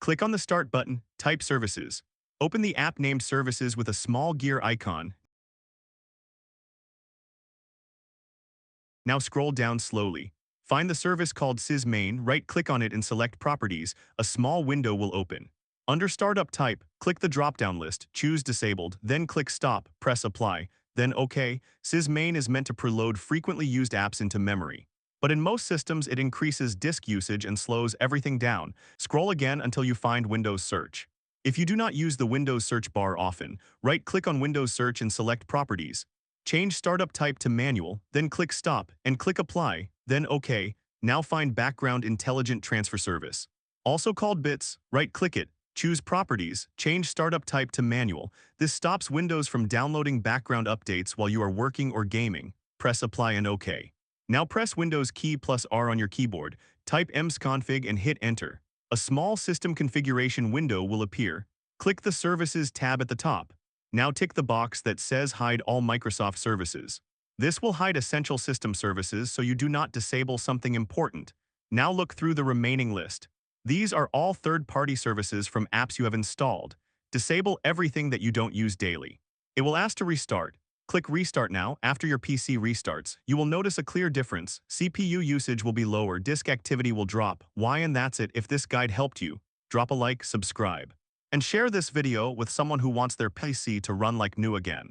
Click on the Start button, type Services. Open the app named Services with a small gear icon. Now scroll down slowly. Find the service called SysMain, right-click on it and select Properties. A small window will open. Under Startup Type, click the drop-down list, choose Disabled, then click Stop, press Apply, then OK. SysMain is meant to preload frequently used apps into memory. But in most systems, it increases disk usage and slows everything down. Scroll again until you find Windows Search. If you do not use the Windows search bar often, right-click on Windows Search and select Properties. Change Startup Type to Manual, then click Stop, and click Apply, then OK. Now find Background Intelligent Transfer Service. Also called BITS, right-click it, choose Properties, change Startup Type to Manual. This stops Windows from downloading background updates while you are working or gaming. Press Apply and OK. Now press Windows key plus R on your keyboard, type msconfig and hit Enter. A small system configuration window will appear. Click the Services tab at the top. Now tick the box that says Hide all Microsoft services. This will hide essential system services so you do not disable something important. Now look through the remaining list. These are all third-party services from apps you have installed. Disable everything that you don't use daily. It will ask to restart. Click Restart now. After your PC restarts, you will notice a clear difference. CPU usage will be lower, disk activity will drop. Why? And that's it. If this guide helped you, drop a like, subscribe, and share this video with someone who wants their PC to run like new again.